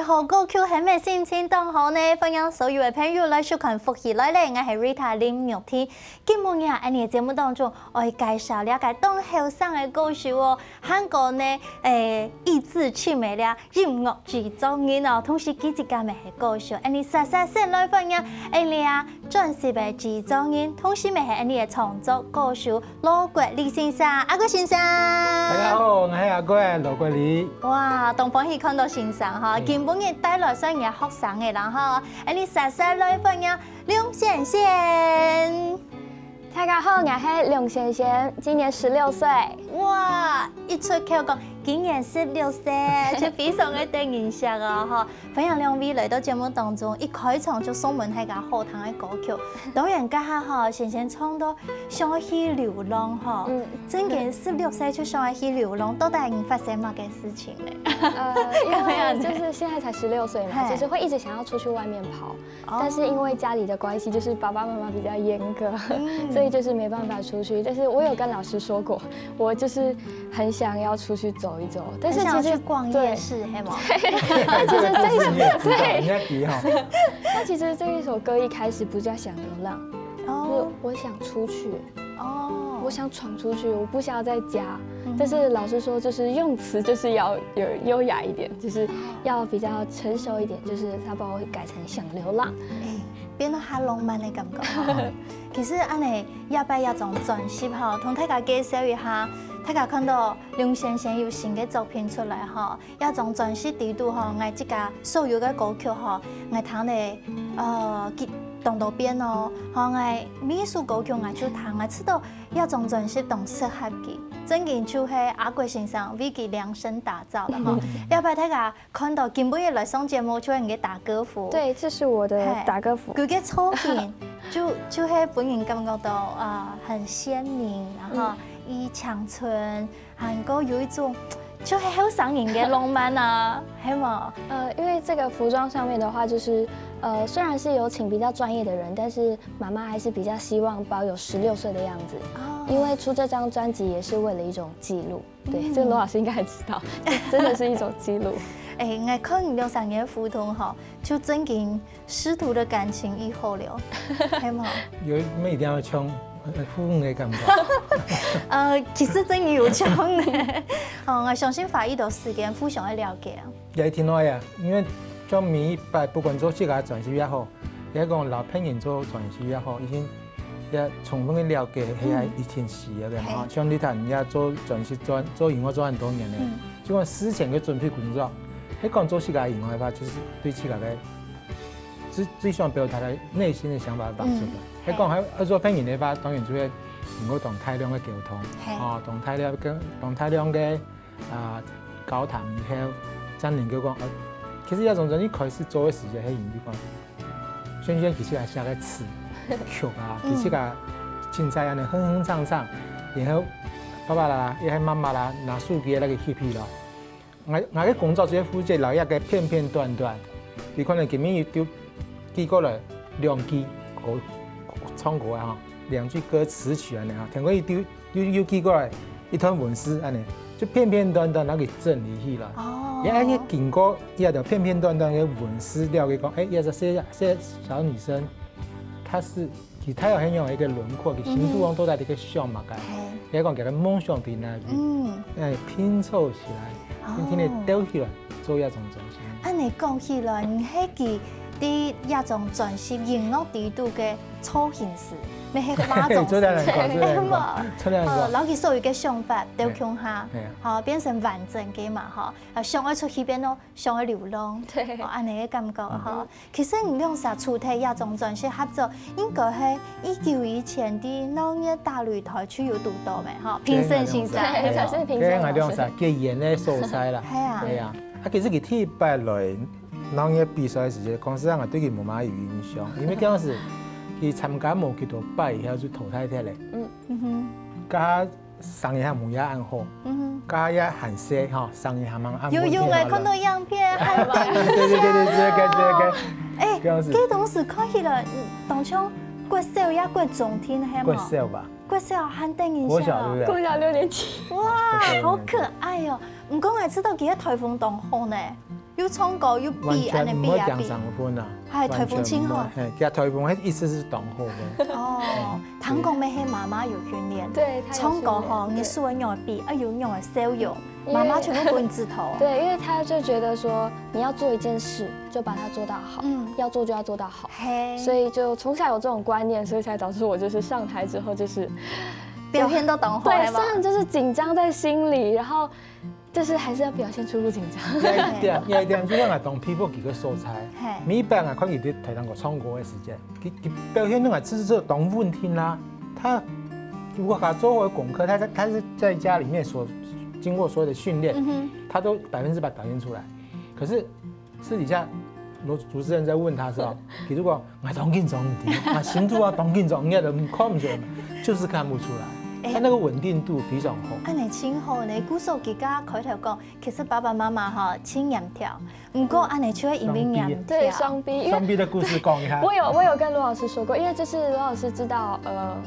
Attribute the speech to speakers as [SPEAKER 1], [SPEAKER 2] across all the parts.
[SPEAKER 1] 好歌曲係咩心情當好呢？歡迎所有嘅朋友來收看福喜來咧，我係 Rita 林玉天。今日呀，喺你嘅節目當中，我會介紹了解當後生嘅歌手哦。韓國呢，意志出名了音樂製作人哦，同時幾隻家咪係歌手。喺你實實先來歡迎喺你啊專輯嘅製作人，同時咪係喺你嘅創作歌手羅國立先生。阿國先生，
[SPEAKER 2] 大家好，我係阿國羅國立。
[SPEAKER 1] 哇，東方喜看到先生哈，根本嘅帶來上嘅學生嘅人哈，喺你實實來歡迎梁賢賢。
[SPEAKER 3] 大家好，我係梁賢賢，今年16歲。
[SPEAKER 1] 哇，一出口講今年16歲，就非常嘅得印象啊！哈，歡迎兩位來到節目當中，一開場就送門係個好聽嘅歌曲。當然家下哈，賢賢唱到想去流浪哈，真嘅16歲就想去流浪，到底係發生乜嘅事情咧？
[SPEAKER 3] 因為就是現在才16歲嘛，就是會一直想要出去外面跑，但是因為家裡的關係，就是爸爸媽媽比較嚴格，所以就是沒辦法出去。但是我有跟老師說過，我就是很想要出去走一走，但是其實
[SPEAKER 1] 去逛夜市，係嗎？
[SPEAKER 3] 就是這一首
[SPEAKER 2] 對，
[SPEAKER 3] 那其實這一首歌一開始不叫想流浪，我想出去，我想闖出去，我不想要在家。但是老師說，就是用詞就是要有優雅一點，就是要比較成熟一點，就是他把我改成想流浪，
[SPEAKER 1] 變到下浪漫嘅感覺。其實安尼要不要種專輯哈，同大家介紹一下。大家看到梁先生有新嘅作品出來哈，一種專輯地圖哈，我即個所有嘅歌曲哈，我聽嚟動到邊哦，哈，我每一首歌曲我就聽，我知道一種專輯同適合佢，真件就係阿國先生為佢量身打造的哈。要不然大家看到根本嘅來上節目就係佢打歌服，
[SPEAKER 3] 對，這是我的打歌服。
[SPEAKER 1] 佢嘅作品就係本人感覺到很鮮明，然後以長春，韓國有一種就係好上癮嘅浪漫啊，係嘛？
[SPEAKER 3] 因為這個服裝上面的話，就是雖然是有請比較專業的人，但是媽媽還是比較希望保有16歲的樣子，因為出這張專輯也是為了一種記錄。對，這個羅老師應該還知道，真的是一種記錄。
[SPEAKER 1] 我看梁生嘅互動哈，就增進師徒的感情與交流，係嘛？
[SPEAKER 2] 我們一定要唱负的感觉。
[SPEAKER 1] 其实真有种呢。我相信法医的时间互相的了解啊。
[SPEAKER 2] 也挺好呀，因为像每一摆不管做这个转系也好，也讲老朋友做转系也好，已经也充分的了解遐一件事了哈。像你看，也做转系做营养做很多年了，就讲事前的准备工作，迄讲做这个营养的话，就是对这个最想表达的内心的想法帮助的。迄讲还做朋友的话，当然就会能够同大量的沟通，同大量的交谈以后，才能够讲其实也从你开始做的时间，迄用你讲，轩轩其实也是个词曲啊，其实个凊彩安尼哼哼唱唱，然后爸爸啦，也系妈妈啦，拿手机那个翕翕咯。我嘅工作这负责留一个片片段段，你可能前面丢寄过来2句唱歌啊，2句歌词曲安尼哈，听过伊又寄过来一段文字安尼，就片片段段那个整理起来。也而且经过伊就片片段段嘅文字了解讲，也是这小女生，她有很有一个轮廓，佢心目中都在一个想嘛个，也讲给她梦想在那边，拼凑起来，今天丢起来做一种转型。
[SPEAKER 1] 安尼讲起来，迄个伫一种转型营养制度嘅初形式，咩迄个哪种？老其所有嘅想法都向下，变成完整嘅嘛，想要出去变咯，想要流浪，安尼嘅感觉哈。其实你用啥主题一种转型合作，应该係19以前的农业大擂台區有讀到咩？評審先生，
[SPEAKER 3] 才是評審。
[SPEAKER 2] 嗰個用啥嘅演嘅素材啦，係啊。其實佢第一擺來農業比賽嘅時候，公司人對佢冇乜有印象，因為嗰陣時佢參加冇幾多擺，然後就淘汰掉咧。加上一下冇一按好，加一韓式嚇，上一下冇按。
[SPEAKER 1] 有誒，看到樣片，係嘛？
[SPEAKER 2] 對。
[SPEAKER 1] 嗰當時看起來，當初國小也國中天係嘛？
[SPEAKER 2] 國小吧。
[SPEAKER 1] 國小很定印象。
[SPEAKER 2] 國小對不對？
[SPEAKER 3] 國小6年級。
[SPEAKER 1] 哇，好可愛哦！唔講係知道佢喺台風當好呢，要唱歌要比安尼比啊比。係台風清好。
[SPEAKER 2] 其實台風係意思是當好嘅。
[SPEAKER 1] 哦，唐公妹係媽媽有訓練。
[SPEAKER 3] 對。
[SPEAKER 1] 唱歌吼，你是我用的比，有用的笑容，媽媽全部滾字頭。
[SPEAKER 3] 對，因為他就覺得說，你要做一件事，就把它做到好，要做就要做到好。所以就從小有這種觀念，所以才導致我就是上台之後就是
[SPEAKER 1] 表現都當好。
[SPEAKER 3] 對，雖然就是緊張在心裡，然後就是還是要表現出不緊張。
[SPEAKER 2] 有一點，就講係當皮膚幾個素材，每一班啊，看佢啲台上個唱歌嘅時間，佢表現都係只是當問題啦。他如果他做過功課，他是在家裡面經過所有的訓練，他都100%表現出來。可是私底下，主持人在問他的時候，佢如果我當緊張啲，心度啊當緊張，人家都看唔出來，就是看不出來。他那個穩定度非常好。
[SPEAKER 1] 安尼真好呢，古數佢家開頭講，其實爸爸媽媽哈輕嚴調，唔過安尼就會因為嚴調。
[SPEAKER 3] 對，雙 B。
[SPEAKER 2] 雙 B 的故事講一下。
[SPEAKER 3] 我有跟羅老師說過，因為就是羅老師知道，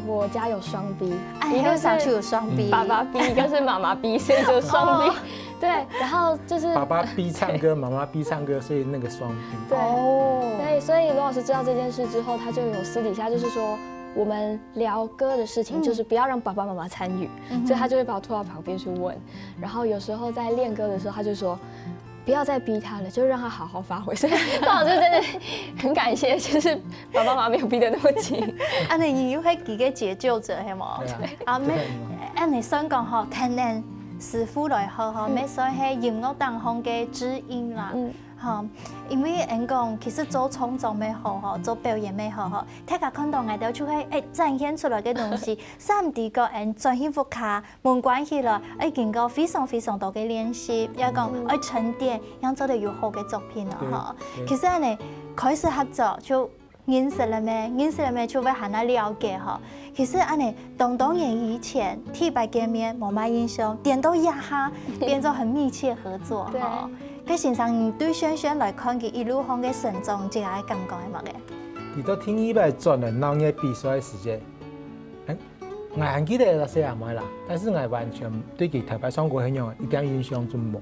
[SPEAKER 3] 我家有雙 B，
[SPEAKER 1] 一個上去有雙 B，
[SPEAKER 3] 爸爸 B， 一個是媽媽 B， 所以就雙 B。對，然後就是
[SPEAKER 2] 爸爸 B 唱歌，媽媽 B 唱歌，所以那個雙 B。
[SPEAKER 3] 對，所以羅老師知道這件事之後，他就有私底下就是說，我們聊歌的事情，就是不要讓爸爸媽媽參與，所以他就會把我拖到旁邊去問。然後有時候在練歌的時候，他就說，不要再逼他了，就讓他好好發揮。所以羅老師真的很感謝，就是爸爸媽媽沒有逼得那麼緊。
[SPEAKER 1] 安尼你又係幾個解救者係冇？啊咩？安尼想講吼，聽人師傅來好吼，咩所以係音樂當中嘅知音啦。因為人講其實做創作咩好吼，做表演咩好吼，大家看到我哋就係展現出來嘅東西，三 D 個人專心複卡門關係啦，經過非常非常多嘅練習，又講沉澱，讓做到有好嘅作品咯吼。其實安尼開始合作就認識了咩，就會很難了解吼。其實安尼當年以前第一擺見面冇乜印象，點到一下變咗很密切合作吼。佢先生對軒軒來看，佢一路向嘅成長，即係感覺係乜嘅？
[SPEAKER 2] 佢都聽伊擺轉嚟農業比賽嘅時間，我還記得那些阿妹啦，但是我完全對佢台北唱歌很有一點印象都冇。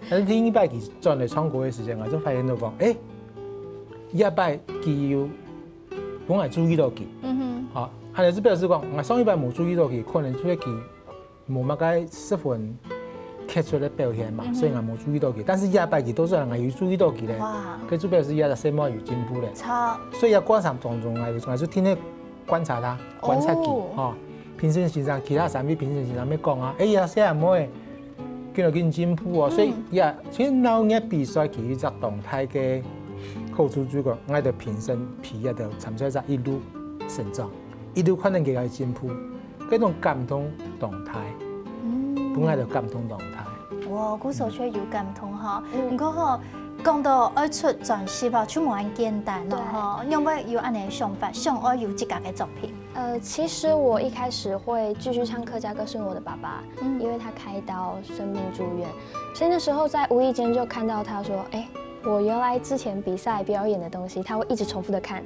[SPEAKER 2] 但是聽伊擺佢轉嚟唱歌嘅時間，我就發現到講，伊擺佢有，我係注意到佢，安尼就表示讲，我上一摆冇注意到佢，可能做佢冇乜解十分突出的表现嘛，所以我冇注意到佢。但是下摆佢多数人係有注意到佢咧，佢就表示也係細貓有進步咧。所以要觀察當中，我就天天觀察他，觀察佢，哦，平時時常其他產品平時時常咩講啊？哎呀，細阿妹，見到佢進步哦，所以也其實鬧嘢比賽佢一隻動態嘅好處就講，我哋平時皮也就參賽者一路成長。一路看到佢嘅進步，嗰種感動動態，本來就感動動態。
[SPEAKER 1] 哇，古時候卻有感動哈，不過吼講到愛出專輯啊，就冇咁簡單咯哈，因為有安尼嘅想法，想愛有自家嘅作品。
[SPEAKER 3] 其實我一開始會繼續唱客家歌，是我的爸爸，因為他開刀生病住院，所以那時候在無意間就看到他說，我原來之前比賽表演的東西，他會一直重複的看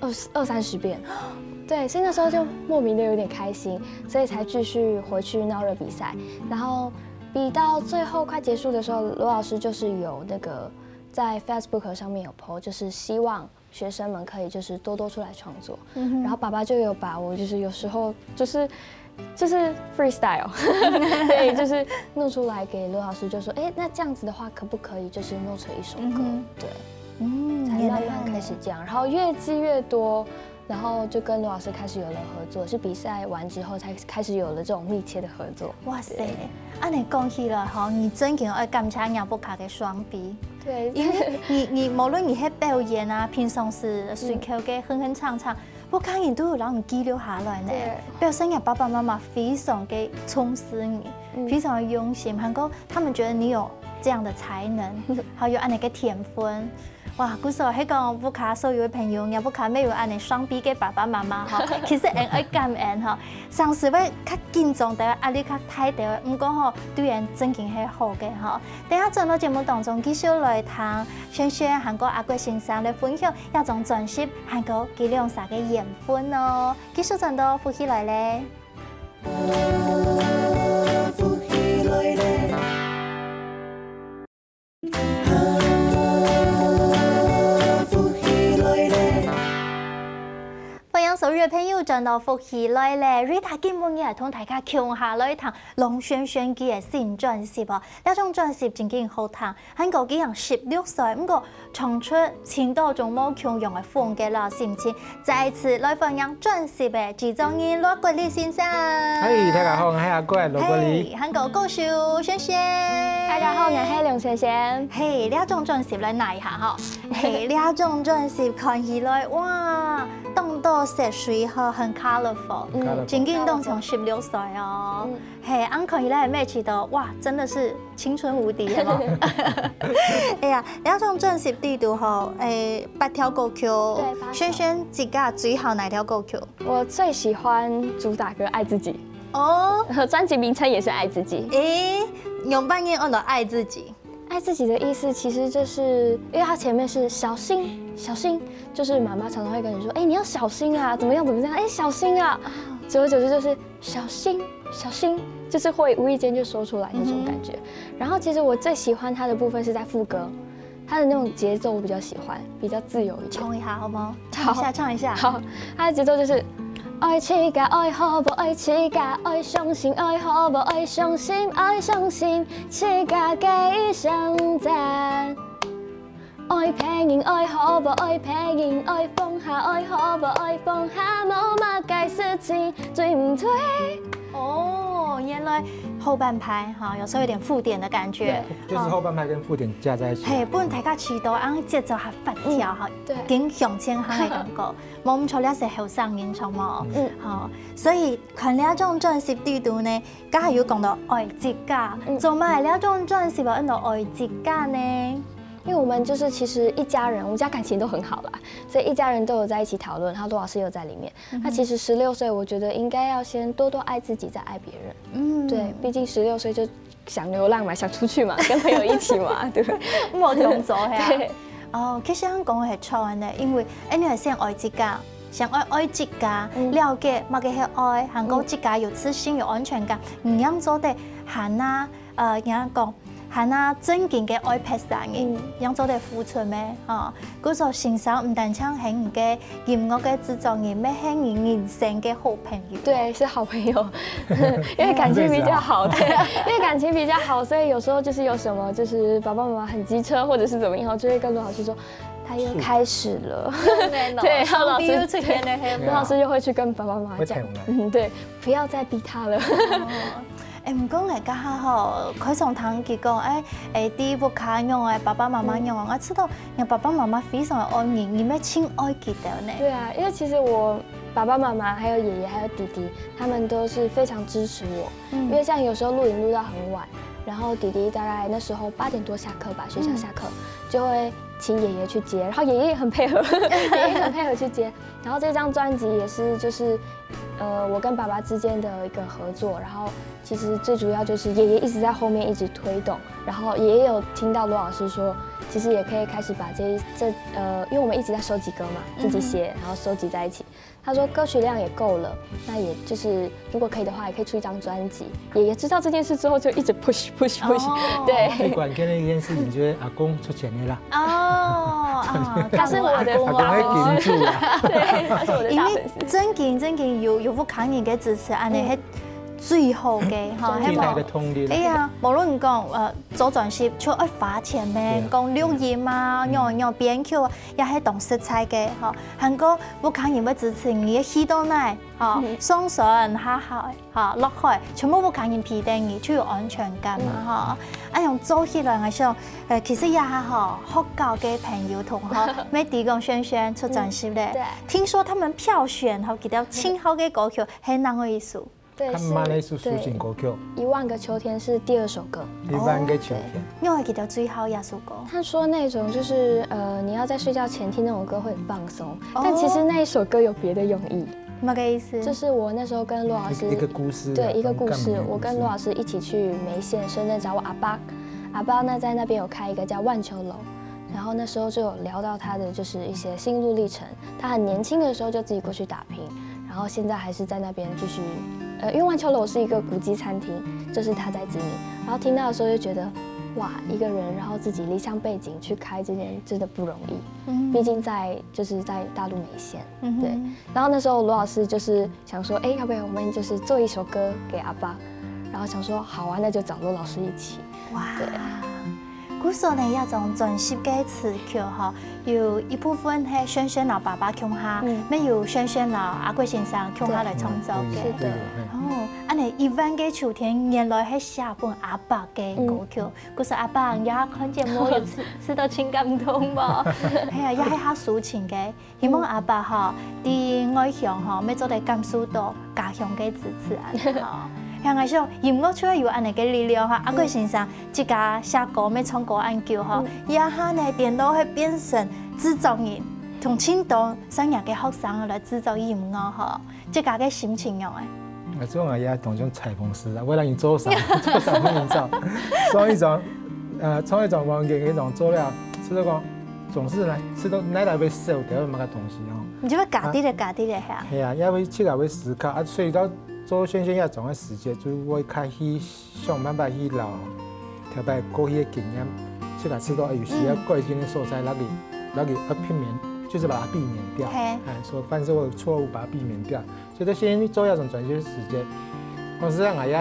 [SPEAKER 3] 20-30遍。对，所以那时候就莫名的有点開心，所以才繼續回去鬧熱比賽。然後比到最後快結束的時候，羅老師就是有那個在 Facebook 上面有 po， 就是希望學生們可以就是多多出來創作。然後爸爸就有把我就是有時候就是 freestyle， 对，就是弄出來給羅老師，就說，那這樣子的話可不可以就是弄成一首歌？對，才慢慢開始這樣，然後越積越多。然後就跟羅老師開始有了合作，是比賽完之後才開始有了這種密切的合作。
[SPEAKER 1] 哇塞，安尼講起來吼，你真嘅愛感謝楊福卡嘅雙臂。
[SPEAKER 3] 對，
[SPEAKER 1] 因為你無論你喺表演啊，平常時隨口嘅哼唱唱，我看你都有讓你記錄下來呢。表示你爸爸媽媽非常嘅重視你，非常的用心，還有他們覺得你有這樣的才能，還有安尼嘅天分。哇！古時候喺講福卡所有嘅朋友，也福卡沒有安尼雙臂嘅爸爸媽媽吼，其實愛感恩吼，上時會較緊張啲，壓力較大啲，唔過吼對人真經係好嘅吼。等下進到節目當中，繼續來聽萱萱韓國阿貴先生來分享一種專輯韓國佢兩啥嘅緣分哦。繼續進到福氣來咧。所有朋友轉到福氣來咧，瑞塔今晡日同大家講下來談龍萱萱佢嘅新專輯哦。呢種專輯真經好聽，韓國幾人16歲，不過唱出青島中冇強樣嘅風格啦，是唔是？再次來歡迎專輯嘅製作人羅國立先生。
[SPEAKER 2] 大家好，我係阿國羅國立。
[SPEAKER 1] 韓國歌手萱萱。
[SPEAKER 3] 大家好，我係龍萱萱。
[SPEAKER 1] 呢種專輯來拿一下哈。呢種專輯看起來哇，動到色水呵，很 colourful，真經都從16歲哦。俺看起來咩知道，哇，真的是青春無敵，係冇？哎呀，呢種專輯地圖吼，8條歌曲，萱萱自家最好哪條歌曲？
[SPEAKER 3] 我最喜歡主打歌《愛自己》
[SPEAKER 1] 哦，
[SPEAKER 3] 專輯名稱也是《愛自己》。
[SPEAKER 1] 用半夜按到愛自己。
[SPEAKER 3] 愛自己的意思其實就是，因為它前面是小心，小心，就是媽媽常常會跟你說，你要小心啊，怎麼樣怎麼樣，小心啊，久而久之就是小心，小心，就是會無意間就說出來那種感覺。然後其實我最喜歡它的部分是在副歌，它的那種節奏我比較喜歡，比較自由一點。
[SPEAKER 1] 唱一下好嗎？唱一下，唱一下。
[SPEAKER 3] 好，它的節奏就是。愛自家，愛好無愛自家，愛相信，愛好無愛相信，愛相信自家嘅想讚。愛平人，愛好無愛平人，愛放下，愛好無愛放下，冇乜嘅事情對唔對？
[SPEAKER 1] 哦，原來後半拍哈，有時候有點附點的感覺，
[SPEAKER 2] 就是後半拍跟附點加在一起。
[SPEAKER 1] 不然大家知道，按節奏還發跳哈，更向前行嘅感覺。冇咁錯，呢係後生演唱嘛，所以看呢種專輯地圖呢，梗係要講到愛自家。做乜呢種專輯要講到愛自家呢？
[SPEAKER 3] 因為我們就是其實一家人，我們家感情都很好啦，所以一家人都有在一起討論，然後羅老師有在裡面。那其實16歲，我覺得應該要先多多愛自己，再愛別人。對，畢竟16歲就想流浪嘛，想出去嘛，跟朋友一起嘛，對不對？
[SPEAKER 1] 冇同做係啊。其實香港係錯嘅，因為你係先愛自家，先愛自家，了解乜嘅係愛，韓國自家有自信有安全感，唔樣做得閒啊，人家講。喊啊正經嘅愛拍散嘅，讓做啲付出咩？哦，嗰個欣賞唔單唱係唔嘅音樂嘅製作人，咩係人生嘅好朋友。
[SPEAKER 3] 對，是好朋友，因為感情比較好，對，因為感情比較好，所以有時候就是有什麼，就是爸爸媽媽很機車或者是怎麼樣，就會跟羅老師說。他又開始了，對，然後老師出現了，羅老師就會去跟爸爸媽媽講，對，不要再逼他了。
[SPEAKER 1] 唔講嚟家下吼，佢從聽佢講，啲屋企用嘅爸爸媽媽用，我知道你爸爸媽媽非常愛你，你咩親愛佢哋呢？
[SPEAKER 3] 對啊，因為其實我爸爸媽媽還有爺爺還有弟弟，他們都是非常支持我，因為像有時候錄影錄到很晚，然後弟弟大概那時候8點多下課吧，學校下課就會請爺爺去接，然後爺爺也很配合，爺爺很配合去接。然後這張專輯也是就是我跟爸爸之間的一個合作，然後其實最主要就是爺爺一直在後面一直推動，然後爺爺有聽到羅老師說，其實也可以開始把因為我們一直在收集歌嘛，自己寫，然後收集在一起。他說歌曲量也夠了，那也就是如果可以的話，也可以出一張專輯。爺爺知道這件事之後，就一直 push，對。
[SPEAKER 2] 最關鍵的一件事情就是阿公出錢的啦。
[SPEAKER 3] 他是我的大粉絲，對，他是我的大粉絲。
[SPEAKER 1] 真嘅有副肯人嘅支持，安尼係最好嘅嚇，
[SPEAKER 2] 最大嘅動力。
[SPEAKER 1] 係啊，無論講做專輯，除咗花錢咩，講錄音啊、用編曲啊，也係同色彩嘅嚇。韓國副肯人要支持你嘅喜到奶嚇，上船下海嚇落海，全部副肯人批定你，就有安全感嘛嚇。啊，用做起來，我想其實也係嚇學校嘅朋友同學，咩地講萱出專輯咧。聽說他們票選好幾條親好嘅歌曲，係哪個意思？
[SPEAKER 3] 對，是
[SPEAKER 2] 抒情歌曲。
[SPEAKER 3] 1萬個秋天是第2首歌。
[SPEAKER 2] 1萬個秋天。
[SPEAKER 1] 因為記得最後一首歌。
[SPEAKER 3] 他說那種就是你要在睡覺前聽那種歌會很放鬆，但其實那一首歌有別的用意。
[SPEAKER 1] 什麼意思？
[SPEAKER 3] 就是我那時候跟羅老師
[SPEAKER 2] 一個故事。
[SPEAKER 3] 對，一個故事。我跟羅老師一起去梅縣深圳找我阿爸，阿爸呢在那邊有開一個叫萬秋樓，然後那時候就有聊到他的就是一些心路歷程。他很年輕的時候就自己過去打拼，然後現在還是在那邊繼續。因為萬秋樓是一個古蹟餐廳，就是他在經營。然後聽到的時候就覺得，哇，一個人然後自己離鄉背井去開這件真的不容易。畢竟就是在大陸梅縣，對。然後那時候羅老師就是想說，要不要我們就是做一首歌給阿爸？然後想說好啊，那就找羅老師一起。哇，對。
[SPEAKER 1] 古時候呢，一種專輯嘅詞曲哈，有一部分係萱萱老爸爸唱下，咩有萱萱老阿貴先生唱下來創作嘅。
[SPEAKER 3] 對。
[SPEAKER 1] 哦，安尼1萬個秋天原來係寫本阿爸嘅歌曲，故是阿爸也看節目有吃到情感動噃，係啊，也係下抒情嘅。希望阿爸哈，啲愛鄉哈，咩做嚟感受到家鄉嘅支持啊。像我想音樂出來有安尼嘅力量哈，阿貴先生自家寫歌咩唱歌研究哈，也下呢電腦係變成製作人，同青島生日嘅學生來製作音樂哈，自家嘅心情樣誒。
[SPEAKER 2] 我做我也當種裁縫師啦，為了你做啥不能做，所以從一種環境一種做了，是那個總是來是都哪來會少掉咁個東西哦。
[SPEAKER 1] 你就要家啲咧係啊？
[SPEAKER 2] 係啊，因為自家會思考啊，所以到做萱萱一種嘅時間，就會開始想辦法去留特別過去嘅經驗，自家知道有時要改進嘅所在，那個要避免，就是把它避免掉。所以凡是我有錯誤，把它避免掉。所以到先做一種專輯嘅時間，我實際上也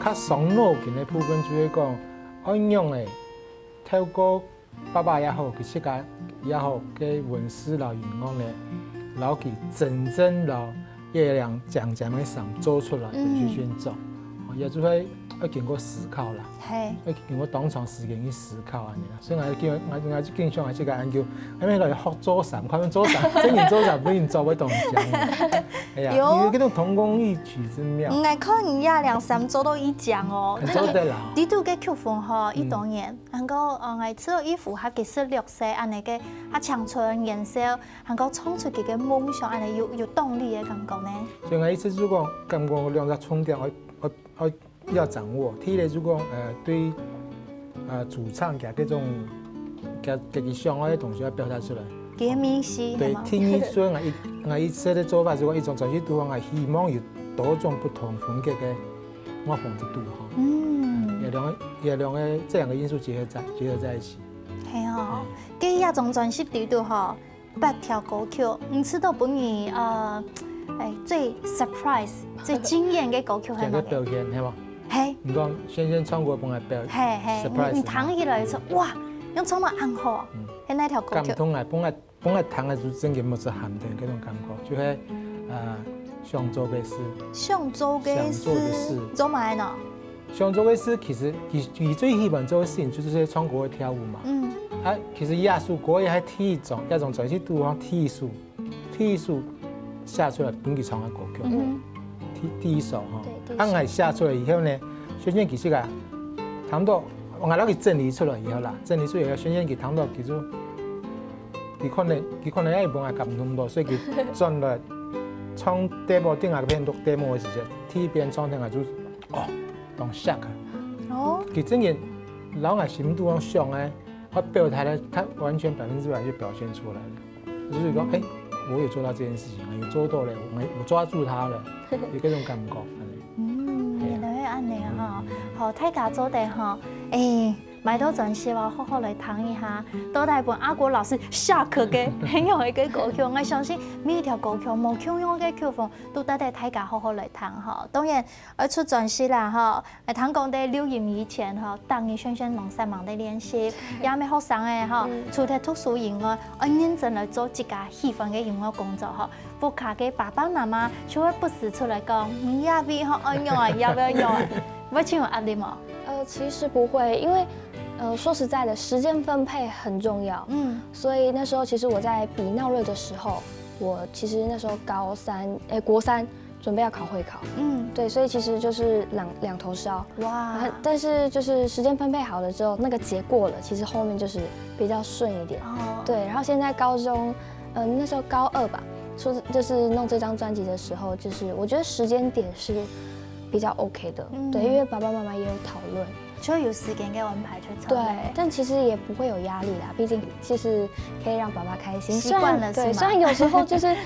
[SPEAKER 2] 較傷腦筋嘅部分，就係講安用誒透過爸爸也好，佢自家也好嘅文史老員工咧，然後佢真正老月亮講嘅上做出來去宣做，也就係要經過思考啦，要經過當場時間去思考安尼啦。所以我就經常係即個研究，因為來學做啥，看做啥，真人做啥不用做，會動講。係啊，有嗰種同工異曲之妙。
[SPEAKER 1] 唔係可能一兩三做到一講哦。
[SPEAKER 2] 做得啦。
[SPEAKER 1] 呢度嘅曲風嗬，一當然，能夠我知道衣服係其實綠色，安尼嘅啊長春顏色，能夠創出佢嘅夢想，安尼有動力嘅感覺呢。
[SPEAKER 2] 所以我意思就講，感覺我兩個重點，我要掌握。第一就講對主唱嘅嗰種嘅佢想要嘅東西要表達出來。
[SPEAKER 1] 幾明晰。
[SPEAKER 2] 對，聽一所以我一切的做法就講一種專輯度，我希望有多種不同風格嘅我風之度哈。也两个这两个因素结合在一起。
[SPEAKER 1] 系哦，佮亚种专辑里头吼，8条歌曲，唔知道本年最 surprise 最惊艳嘅歌曲係乜嘢？
[SPEAKER 2] 表演係嘛？
[SPEAKER 1] 係。
[SPEAKER 2] 你講先唱過本嘅表演。
[SPEAKER 1] 係，你彈起來就哇，用唱到暗號，係哪條歌曲？
[SPEAKER 2] 感動啊！本來彈嘅就真嘅冇乜含嘅嗰種感覺，就係上週嘅事。
[SPEAKER 1] 上週嘅事，做咩呢？
[SPEAKER 2] 上週嘅事其實佢最基本做嘅事情就是唱歌跳舞嘛。其實藝術歌也係第一種專輯都講藝術寫出來本佢唱嘅歌曲。第一首哈，係寫出來以後呢，宣傳其實啊，談到我攞佢整理出來以後啦，整理出來以後宣傳佢談到其實，佢可能一般係感動到，所以佢轉來唱 demo 定下邊錄 demo 嘅時候，第一邊唱定下就當 shock。佢真嘅老外心度講上咧，我表態咧，他完全100%就表現出來了，就是講我有做到這件事情，有做到了，我抓住它了，有嗰種感覺。
[SPEAKER 1] 原來係安尼啊！好，大家做得哈，買到專輯話好好嚟聽一下，到底本阿國老師下課嘅很有一個歌曲，我相信每一條歌曲冇同樣嘅曲風，都得大家好好嚟聽哈。當然，出專輯啦哈，聽講在錄音以前哈，當然宣弄曬忙的練習，也咪學生嘅哈，除咗讀書以外，我認真嚟做自家喜歡嘅音樂工作哈。副卡嘅爸爸媽媽就會不時出來講，亞比哈愛用啊，要不要用啊？會有壓力嗎？
[SPEAKER 3] 其實不會，因為說實在的，時間分配很重要。所以那時候其實我在比鬧熱的時候，我其實那時候國三準備要考會考。對，所以其實就是兩頭燒。哇！但是就是時間分配好了之後，那個節過了，其實後面就是比較順一點。對，然後現在高中，那時候高2吧，就是弄這張專輯的時候，就是我覺得時間點是比較 OK 的。對，因為爸爸媽媽也有討論。
[SPEAKER 1] 就有時間嘅安排去操。
[SPEAKER 3] 對，但其實也不會有壓力啦，畢竟就是可以讓爸爸開心。
[SPEAKER 1] 習慣了是嗎？
[SPEAKER 3] 對，雖然有時候就是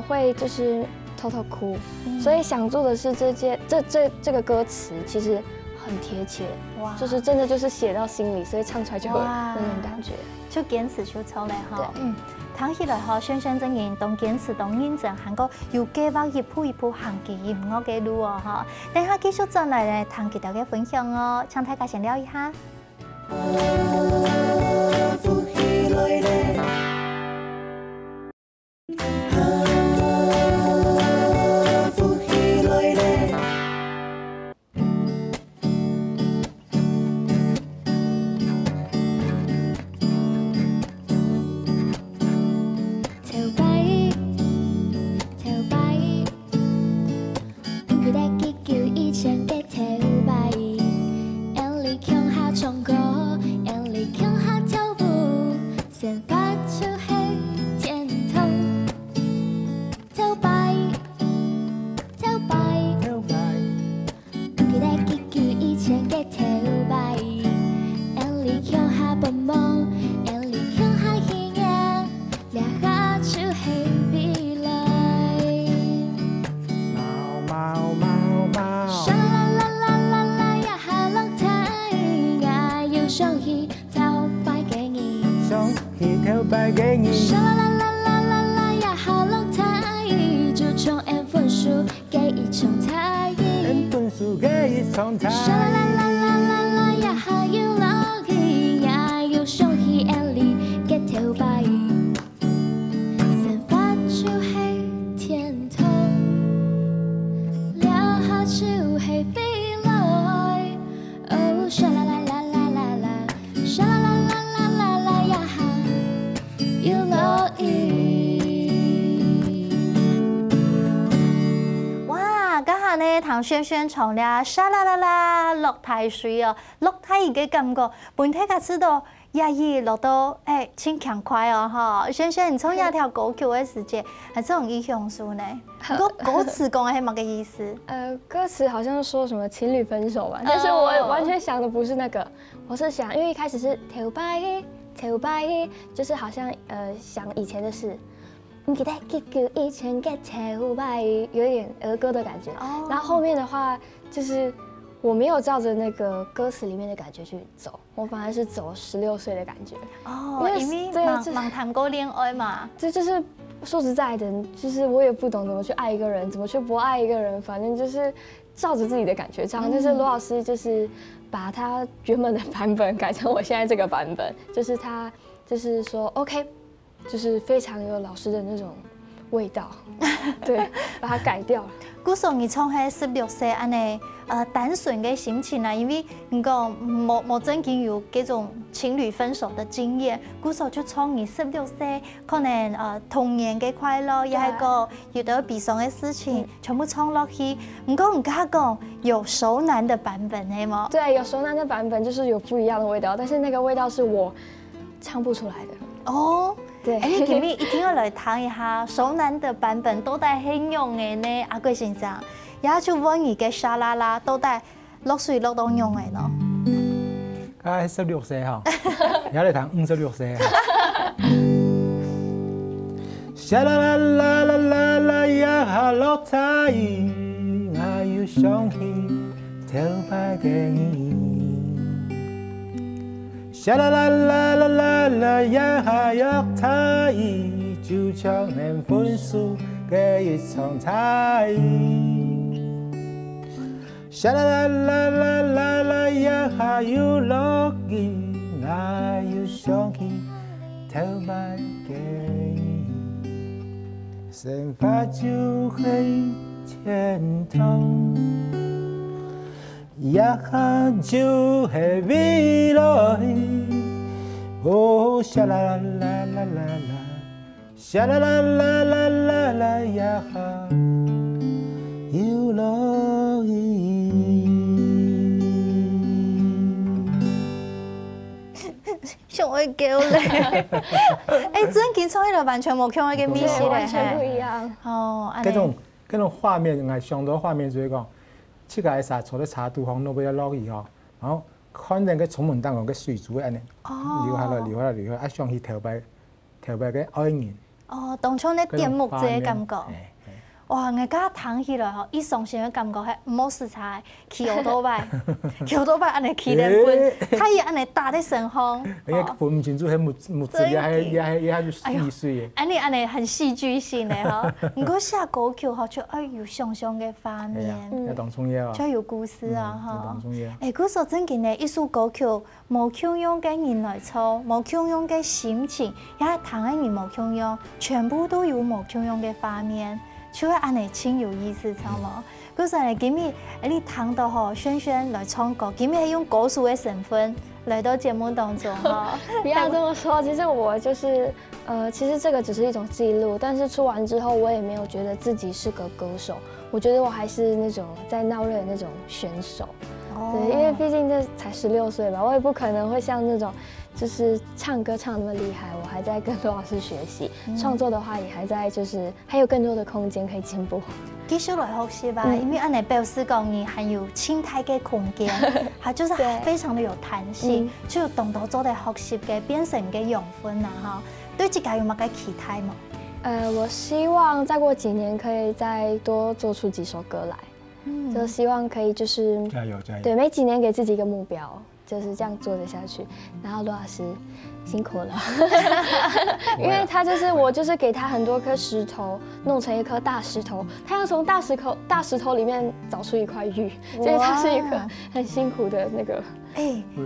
[SPEAKER 3] 會就是偷偷哭，所以想做的是這個歌詞其實很貼切，就是真的就是寫到心裡，所以唱出來就會那種感覺。
[SPEAKER 1] 就堅持去操嚟哈。聽起來哈，宣真然當堅持當認真，韓國有計劃一步一步行嘅音樂嘅路哦哈。等下繼續再來談其他嘅分享哦，請大家先聊一下。唐宣唱了沙啦啦啦落太水哦，落太嘅感覺，本體家知道也已落到真強快哦哈。宣你從一條歌曲嘅時節，係這種意向書呢？歌詞講係乜嘅意思？
[SPEAKER 3] 歌詞好像說什麼情侶分手吧，但是我完全想的不是那個，我是想，因為一開始是跳擺，就是好像想以前的事。你記得結局以前嘅跳擺，有一點兒歌的感覺。然後後面的話就是我没有照着那个歌词里面的感觉去走，我反而是走16岁的感觉。
[SPEAKER 1] 哦，因为盲谈过恋爱嘛。
[SPEAKER 3] 这就是说实在的，就是我也不懂怎么去爱一个人，怎么去不爱一个人，反正就是照着自己的感觉唱。就是罗老师就是把他原本的版本改成我现在这个版本，就是他就是说 OK， 就是非常有老师的那种味道，对，把它改掉了。
[SPEAKER 1] 古时候你从迄16岁安尼单纯的心情啊，因为你讲冇真经有这种情侣分手的经验，古时候就从你16岁，可能童年的快乐，也系个遇到悲伤的事情，全部冲落去。唔过唔家讲有熟男的版本系吗？
[SPEAKER 3] 对，有熟男的版本就是有不一样的味道，但是那个味道是我唱不出来的。
[SPEAKER 1] 哦。
[SPEAKER 3] 对，
[SPEAKER 1] 你今日一定要来谈一下熟男的版本到底很用的呢？阿貴先生，也就揾而嘅沙啦啦到底6歲6當用嘅呢？16
[SPEAKER 2] 歲哈，也嚟談56歲哈。沙啦啦啦啦啦啦呀哈落太，我要想起頭擺嘅你。沙啦啦啦啦啦啦呀哈約太，就像年份數嘅一場彩。沙啦啦啦啦啦啦呀哈要落雨，我要想起頭擺嘅你，生活就係天堂。也就係未來，哦，沙啦啦啦啦啦啦，沙啦啦啦啦啦啦，也要落雨。
[SPEAKER 1] 上會叫你，真見出嚟完全冇聽我嘅咪事咧，
[SPEAKER 3] 完全不一樣。
[SPEAKER 1] 哦，
[SPEAKER 2] 嗰種畫面，係上到畫面就是講。這個係啥？坐在茶廚房那邊落雨哦，然後看見個窗門當個個水珠安尼，流下來，流下來，流下來，一想起頭擺個愛人。
[SPEAKER 1] 哦，當初你點目這個感覺，哇！我家躺起來吼，一上線嘅感覺係唔好食菜，騎好多擺，騎好多擺安尼騎兩半，他也安尼打在身上。
[SPEAKER 2] 因為分唔清楚係木子也係細碎嘅。
[SPEAKER 1] 安尼很戲劇性嘅吼，唔過寫歌曲吼就要有想象嘅畫面，
[SPEAKER 2] 要當中嘢
[SPEAKER 1] 就有故事啊吼。
[SPEAKER 2] 當中嘢。
[SPEAKER 1] 嗰時候真嘅呢，一首歌曲冇強用嘅人來唱，冇強用嘅心情，也係彈嘅人冇強用，全部都有冇強用嘅畫面。就會安尼真有意思，知道嗎？嗰時候今日你聽到吼萱萱來唱歌，今日係用歌手嘅身份來到節目當中哈。
[SPEAKER 3] 不要這麼說，其實我就是其實這個只是一種記錄，但是出完之後我也沒有覺得自己是個歌手，我覺得我還是那種在鬧熱的那種選手。對，因為畢竟這才16歲吧，我也不可能會像那種就是唱歌唱那麼厲害，我還在跟羅老師學習。創作的話也還在，就是還有更多的空間可以進步。
[SPEAKER 1] 繼續來學習吧，因為安尼表示講你很有靜態嘅空間，它就是非常的有彈性，就懂得做啲學習嘅變成嘅養分啊哈。對自己有乜嘅期待嗎？
[SPEAKER 3] 我希望再過幾年可以再多做出幾首歌來。就希望可以就是
[SPEAKER 2] 加油加油，
[SPEAKER 3] 對，每幾年給自己一個目標，就是這樣做得下去。然後羅老師辛苦了，因為他就是我就是給他很多顆石頭，弄成一顆大石頭，他要從大石頭裡面找出一塊玉，所以他是一個很辛苦的那個。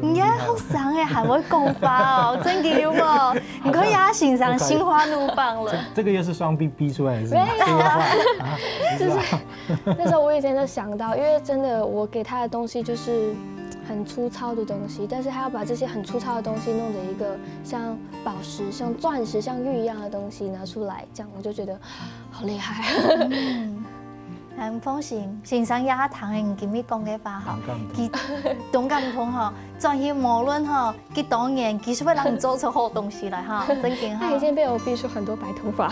[SPEAKER 1] 你家好生誒，還會講法哦，真嘅有冇？你可以也欣賞心花怒放了。
[SPEAKER 2] 這個又是雙臂逼出來的是嗎？
[SPEAKER 3] 就是那時候我以前就想到，因為真的我給他的東西就是很粗糙的東西，但是他要把這些很粗糙的東西弄成一個像寶石、像鑽石、像玉一樣的東西拿出來，這樣我就覺得好厲害。
[SPEAKER 1] 很放心，先生也談嘅今日講嘅話吼，佢懂感通吼，專業無論吼，佢當然技術會讓你做出好東西來哈，真勁哈。
[SPEAKER 3] 他已經被我逼出很多白頭髮，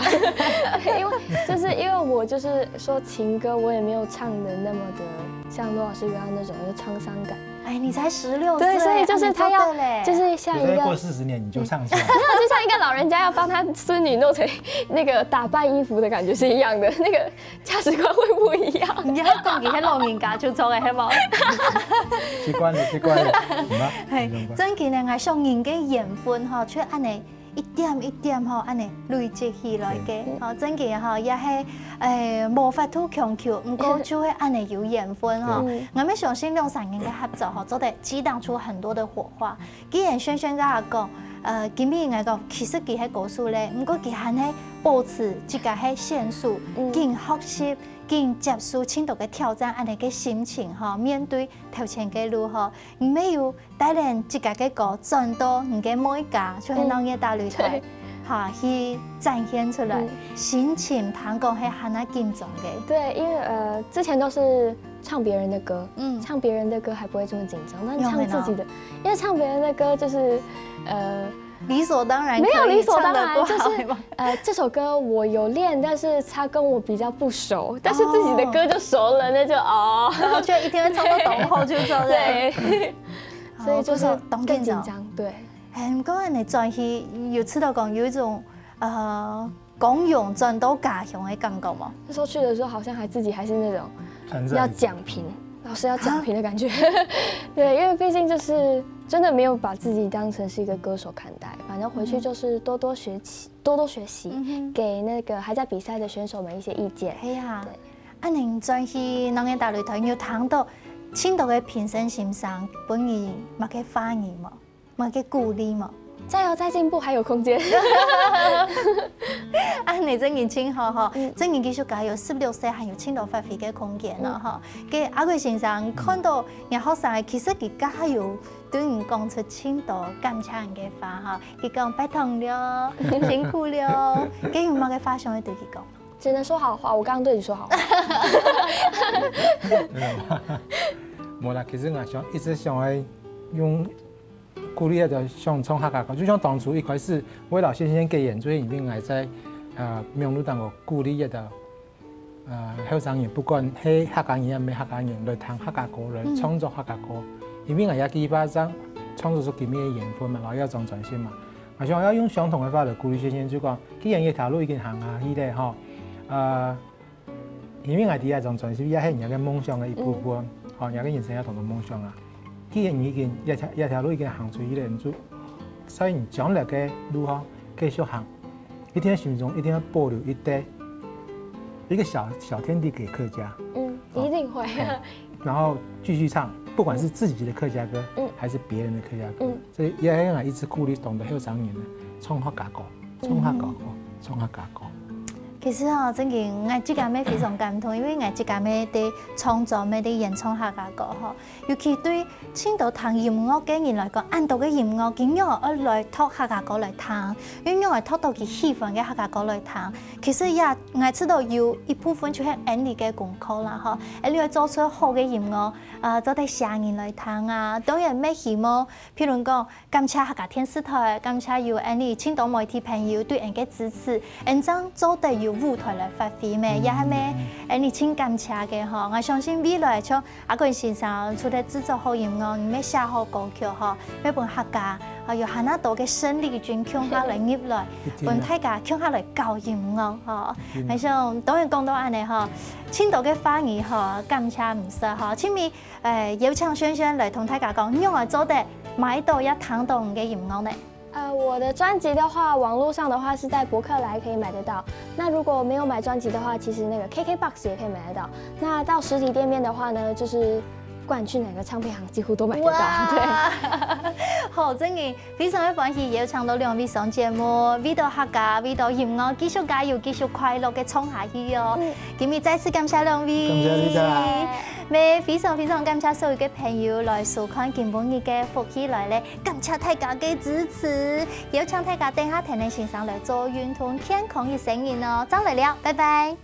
[SPEAKER 3] 因為我就是說情歌，我也沒有唱的那麼的像羅老師原來那種有滄桑感。
[SPEAKER 1] 哎，你才16岁，
[SPEAKER 3] 对，所以就是他要，就是像一个
[SPEAKER 2] 过40年你就唱起来，
[SPEAKER 3] 就像一个老人家要帮他孙女弄成那个打扮衣服的感觉是一样的，那个价值观会不一样。
[SPEAKER 1] 你要讲起迄老人家就做的迄无？
[SPEAKER 2] 习惯了，唔啊？
[SPEAKER 1] 系，真嘅呢，係上人嘅缘分吼，却安尼一點一點吼，安尼累積起來嘅，吼真嘅吼也係無法度強求，唔過就會安尼有緣分吼。我們相信兩三人嘅合作吼，做得激盪出很多的火花。既然萱萱甲我講，今日我講其實佢係高數咧，唔過佢還係保持自家係線數，更學習。更接受青島嘅挑戰，安尼嘅心情吼，面對頭前嘅路吼，唔沒有帶領自家嘅個轉到唔嘅每一家，就係農業大擂台，哈去展現出來，心情談講係很啊緊張嘅。
[SPEAKER 3] 對，因為之前都是唱別人的歌，唱別人的歌還不會這麼緊張，但唱自己的，因為唱別人的歌就是
[SPEAKER 1] 理所當然，
[SPEAKER 3] 沒有理所當然，就是這首歌我有練，但是他跟我比較不熟，但是自己的歌就熟了，那就然後
[SPEAKER 1] 就一定會唱到東後就走
[SPEAKER 3] 對，所以就是更緊張，對。
[SPEAKER 1] 唔過你再去有知道講有一種講勇轉到家鄉的感覺嗎？
[SPEAKER 3] 那時候去的時候，好像自己還是那種要講評，老師要講評的感覺，對，因為畢竟就是真的沒有把自己當成是一個歌手看待，反正回去就是多多學習，給那個還在比賽的選手們一些意見。
[SPEAKER 1] 係啊，安寧再去農業大擂台，有聽到青島嘅評審先生本意乜嘅反應嘛，乜嘅鼓勵嘛？
[SPEAKER 3] 加油，再進步，還有空間。
[SPEAKER 1] 安尼真年輕吼，真年繼續加油，16歲還有青島發揮嘅空間啦吼。嘅阿貴先生看到人學生其實佢加油，對人講出青島感謝人嘅話哈，佢講拜託了，辛苦了，佢有乜嘅話想要對佢講？
[SPEAKER 3] 只能說好話，我剛剛對你說好話。
[SPEAKER 2] 冇啦，其實我想一直想要用。鼓勵就想從客家歌，就像當初一開始魏老先生嘅演出入面，係在名錄當個鼓勵的後生人，不管係客家人也唔係客家人來彈客家歌，來創作客家歌，入面係也基本上創作出幾咩緣分嘛，我要種專心嘛。我想要用相同嘅法來鼓勵先生，就講既然呢條路已經行下去咧，吼，入面係啲一種專心，也係人嘅夢想嘅一部分，吼，人嘅人生有同個夢想啊。既然已經一條路已經行出去了，就所以你將來嘅路哈繼續行，一定心中一定要保留一個小天地給客家。
[SPEAKER 3] 一定會。
[SPEAKER 2] 然後繼續唱，不管是自己的客家歌，還是別人的客家歌，所以也要一直鼓勵懂得後生人呢，唱客家歌，唱客家歌，唱客家歌。
[SPEAKER 1] 其實啊，真嘅，我即家咩非常感動，因為我即家咩啲創作咩啲演唱客家歌嗬，尤其對青島彈音樂嘅人來講，按到嘅音樂點樣我來託客家歌來彈，點樣嚟託到佢喜歡嘅客家歌來彈。其實也我知道有一部分就係安利嘅功課啦嗬，安利去做出好嘅音樂，做啲聲音來彈啊。當然咩希望，譬如講感謝客家電視台，感謝有安利青島媒體朋友對人嘅支持，人將做得有舞台來發揮咩，也係咩？你請感謝嘅嗬，我相信未來像阿貴先生除咗製作好音樂，咩寫好歌曲嗬，咩本客家，有很多嘅生力軍強下來入來，本大家強下來教音樂嗬。我想當然講到安尼嗬，青島嘅花兒嗬，感謝唔少嗬。前面有請萱萱來同大家講，用來做得買到一聽到嘅音樂呢？
[SPEAKER 3] 我的專輯的話，網絡上的話是在博客來可以買得到。那如果沒有買專輯的話，其實那個 KKBOX 也可以買得到。那到實體店面的話呢，就是不管去哪個唱片行，幾乎都買得到。對，
[SPEAKER 1] 好，真嘅非常嘅歡喜，有請到兩位上節目，為到客家，為到音樂，繼續加油，繼續快樂嘅衝下去哦。今日再次感謝兩位，
[SPEAKER 2] 感謝你哋。
[SPEAKER 1] 咩非常感謝所有嘅朋友來收看今本日嘅福氣來咧，感謝大家嘅支持，有請大家等下聽你先生來做運動健康嘅聲音哦，再嚟了，拜拜。